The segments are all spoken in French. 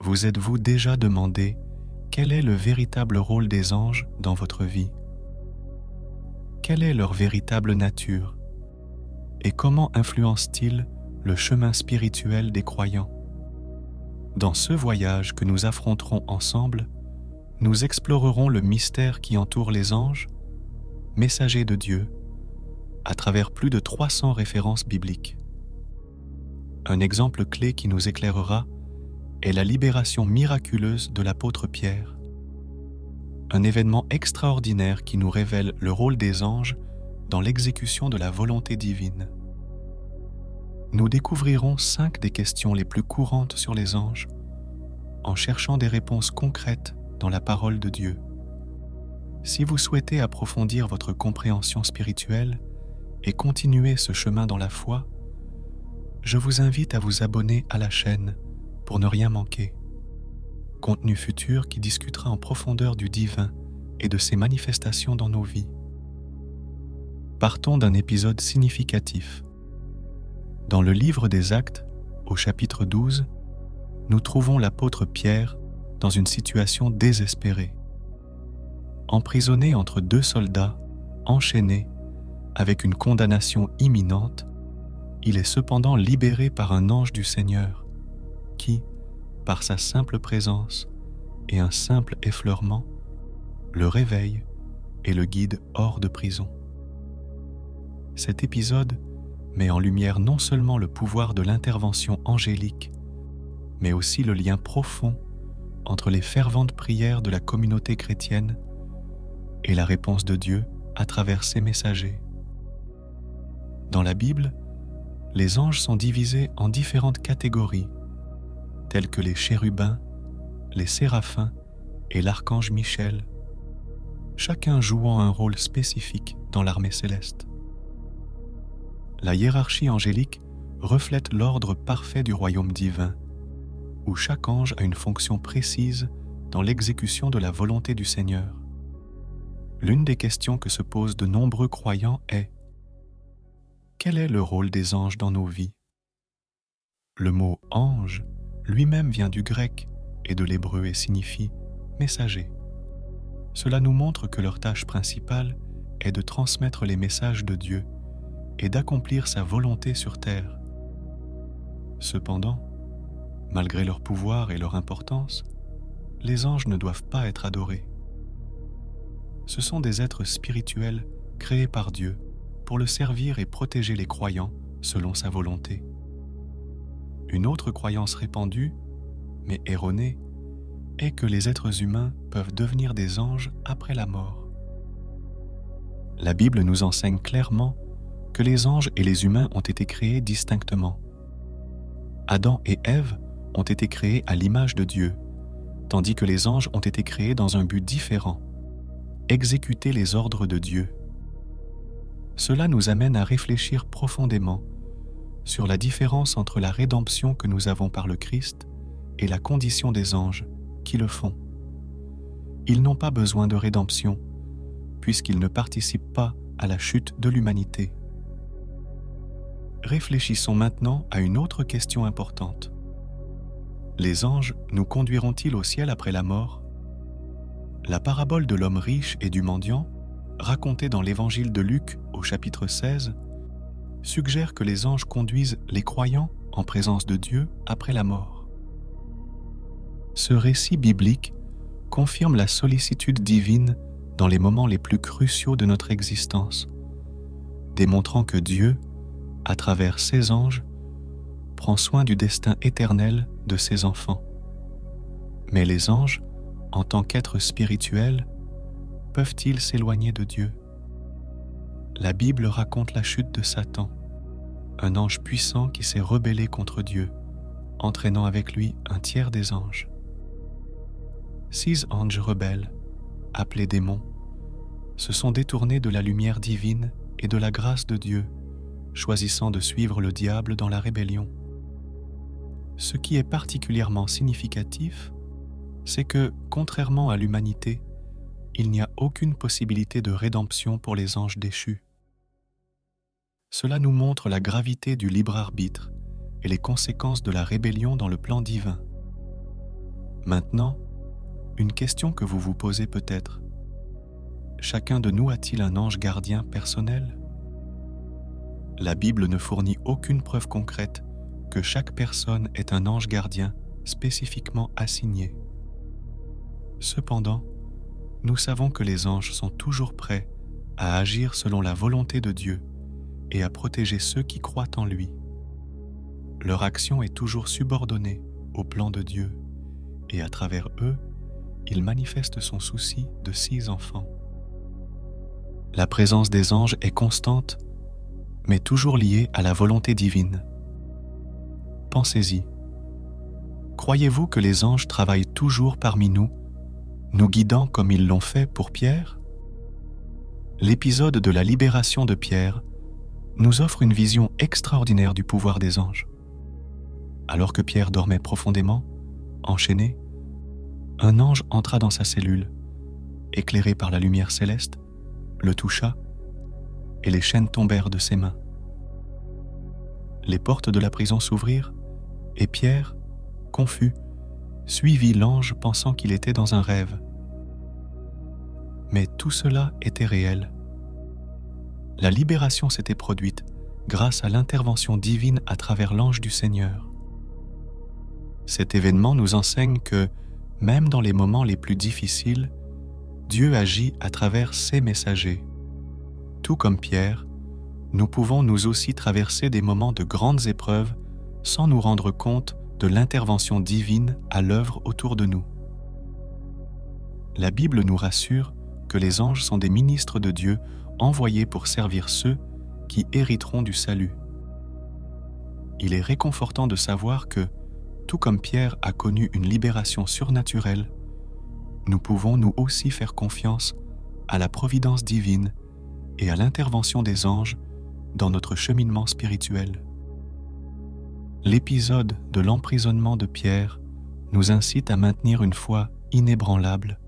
Vous êtes-vous déjà demandé quel est le véritable rôle des anges dans votre vie? Quelle est leur véritable nature? Et comment influence-t-il le chemin spirituel des croyants? Dans ce voyage que nous affronterons ensemble, nous explorerons le mystère qui entoure les anges, messagers de Dieu, à travers plus de 300 références bibliques. Un exemple clé qui nous éclairera est la libération miraculeuse de l'apôtre Pierre, un événement extraordinaire qui nous révèle le rôle des anges dans l'exécution de la volonté divine. Nous découvrirons 5 des questions les plus courantes sur les anges, en cherchant des réponses concrètes dans la parole de Dieu. Si vous souhaitez approfondir votre compréhension spirituelle et continuer ce chemin dans la foi, je vous invite à vous abonner à la chaîne pour ne rien manquer. Contenu futur qui discutera en profondeur du divin et de ses manifestations dans nos vies. Partons d'un épisode significatif. Dans le livre des Actes, au chapitre 12, nous trouvons l'apôtre Pierre dans une situation désespérée. Emprisonné entre 2 soldats, enchaîné, avec une condamnation imminente, il est cependant libéré par un ange du Seigneur, qui, par sa simple présence et un simple effleurement, le réveille et le guide hors de prison. Cet épisode met en lumière non seulement le pouvoir de l'intervention angélique, mais aussi le lien profond entre les ferventes prières de la communauté chrétienne et la réponse de Dieu à travers ses messagers. Dans la Bible, les anges sont divisés en différentes catégories, telles que les chérubins, les séraphins et l'archange Michel, chacun jouant un rôle spécifique dans l'armée céleste. La hiérarchie angélique reflète l'ordre parfait du royaume divin, où chaque ange a une fonction précise dans l'exécution de la volonté du Seigneur. L'une des questions que se posent de nombreux croyants est: quel est le rôle des anges dans nos vies? Le mot « ange » lui-même vient du grec et de l'hébreu et signifie « messager ». Cela nous montre que leur tâche principale est de transmettre les messages de Dieu et d'accomplir sa volonté sur terre. Cependant, malgré leur pouvoir et leur importance, les anges ne doivent pas être adorés. Ce sont des êtres spirituels créés par Dieu pour le servir et protéger les croyants selon sa volonté. Une autre croyance répandue, mais erronée, est que les êtres humains peuvent devenir des anges après la mort. La Bible nous enseigne clairement que les anges et les humains ont été créés distinctement. Adam et Ève ont été créés à l'image de Dieu, tandis que les anges ont été créés dans un but différent: exécuter les ordres de Dieu. Cela nous amène à réfléchir profondément sur la différence entre la rédemption que nous avons par le Christ et la condition des anges qui le font. Ils n'ont pas besoin de rédemption, puisqu'ils ne participent pas à la chute de l'humanité. Réfléchissons maintenant à une autre question importante. Les anges nous conduiront-ils au ciel après la mort? La parabole de l'homme riche et du mendiant, racontée dans l'évangile de Luc au chapitre 16, suggère que les anges conduisent les croyants en présence de Dieu après la mort. Ce récit biblique confirme la sollicitude divine dans les moments les plus cruciaux de notre existence, démontrant que Dieu, à travers ses anges, prend soin du destin éternel de ses enfants. Mais les anges, en tant qu'êtres spirituels, peuvent-ils s'éloigner de Dieu? La Bible raconte la chute de Satan, un ange puissant qui s'est rebellé contre Dieu, entraînant avec lui un tiers des anges. 6 anges rebelles, appelés démons, se sont détournés de la lumière divine et de la grâce de Dieu, choisissant de suivre le diable dans la rébellion. Ce qui est particulièrement significatif, c'est que, contrairement à l'humanité, il n'y a aucune possibilité de rédemption pour les anges déchus. Cela nous montre la gravité du libre arbitre et les conséquences de la rébellion dans le plan divin. Maintenant, une question que vous vous posez peut-être. Chacun de nous a-t-il un ange gardien personnel? La Bible ne fournit aucune preuve concrète que chaque personne ait un ange gardien spécifiquement assigné. Cependant, nous savons que les anges sont toujours prêts à agir selon la volonté de Dieu et à protéger ceux qui croient en lui. Leur action est toujours subordonnée au plan de Dieu et à travers eux, il manifeste son souci de 6 enfants. La présence des anges est constante, mais toujours liée à la volonté divine. Pensez-y. Croyez-vous que les anges travaillent toujours parmi nous, nous guidant comme ils l'ont fait pour Pierre? L'épisode de la libération de Pierre nous offre une vision extraordinaire du pouvoir des anges. Alors que Pierre dormait profondément, enchaîné, un ange entra dans sa cellule, éclairé par la lumière céleste, le toucha, et les chaînes tombèrent de ses mains. Les portes de la prison s'ouvrirent, et Pierre, confus, suivit l'ange pensant qu'il était dans un rêve. Mais tout cela était réel. La libération s'était produite grâce à l'intervention divine à travers l'ange du Seigneur. Cet événement nous enseigne que, même dans les moments les plus difficiles, Dieu agit à travers ses messagers. Tout comme Pierre, nous pouvons nous aussi traverser des moments de grandes épreuves sans nous rendre compte de l'intervention divine à l'œuvre autour de nous. La Bible nous rassure que les anges sont des ministres de Dieu envoyés pour servir ceux qui hériteront du salut. Il est réconfortant de savoir que, tout comme Pierre a connu une libération surnaturelle, nous pouvons nous aussi faire confiance à la providence divine et à l'intervention des anges dans notre cheminement spirituel. L'épisode de l'emprisonnement de Pierre nous incite à maintenir une foi inébranlable,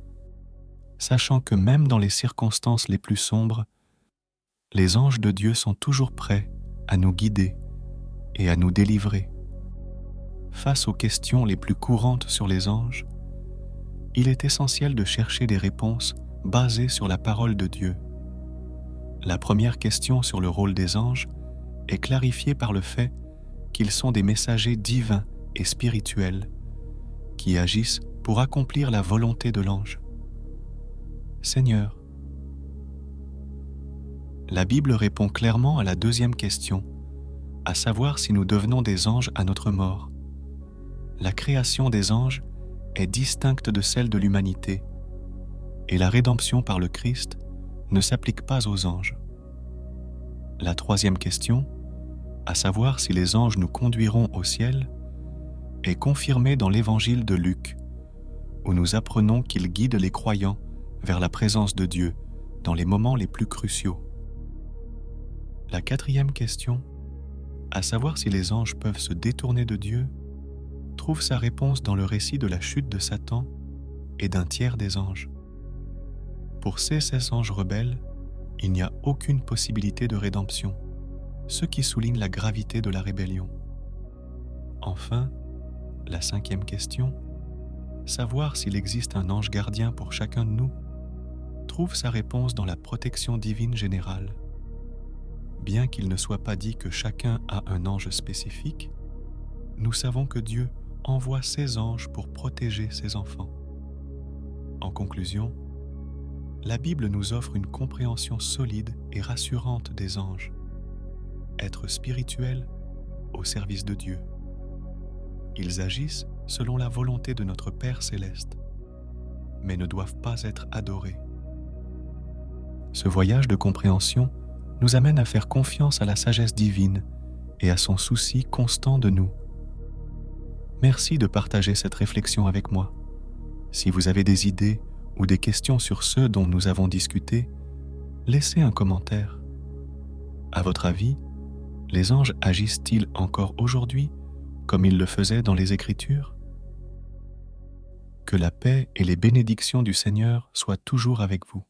sachant que même dans les circonstances les plus sombres, les anges de Dieu sont toujours prêts à nous guider et à nous délivrer. Face aux questions les plus courantes sur les anges, il est essentiel de chercher des réponses basées sur la parole de Dieu. La première question sur le rôle des anges est clarifiée par le fait qu'ils sont des messagers divins et spirituels qui agissent pour accomplir la volonté de l'ange. Seigneur, la Bible répond clairement à la deuxième question, à savoir si nous devenons des anges à notre mort. La création des anges est distincte de celle de l'humanité, et la rédemption par le Christ ne s'applique pas aux anges. La troisième question, à savoir si les anges nous conduiront au ciel, est confirmée dans l'évangile de Luc, où nous apprenons qu'ils guident les croyants vers la présence de Dieu dans les moments les plus cruciaux. La quatrième question, à savoir si les anges peuvent se détourner de Dieu, trouve sa réponse dans le récit de la chute de Satan et d'un tiers des anges. Pour ces 16 anges rebelles, il n'y a aucune possibilité de rédemption, ce qui souligne la gravité de la rébellion. Enfin, la cinquième question, savoir s'il existe un ange gardien pour chacun de nous, trouve sa réponse dans la protection divine générale. Bien qu'il ne soit pas dit que chacun a un ange spécifique, nous savons que Dieu envoie ses anges pour protéger ses enfants. En conclusion, la Bible nous offre une compréhension solide et rassurante des anges. Être spirituel au service de Dieu. Ils agissent selon la volonté de notre Père céleste, mais ne doivent pas être adorés. Ce voyage de compréhension nous amène à faire confiance à la sagesse divine et à son souci constant de nous. Merci de partager cette réflexion avec moi. Si vous avez des idées ou des questions sur ce dont nous avons discuté, laissez un commentaire. À votre avis, les anges agissent-ils encore aujourd'hui comme ils le faisaient dans les Écritures? Que la paix et les bénédictions du Seigneur soient toujours avec vous.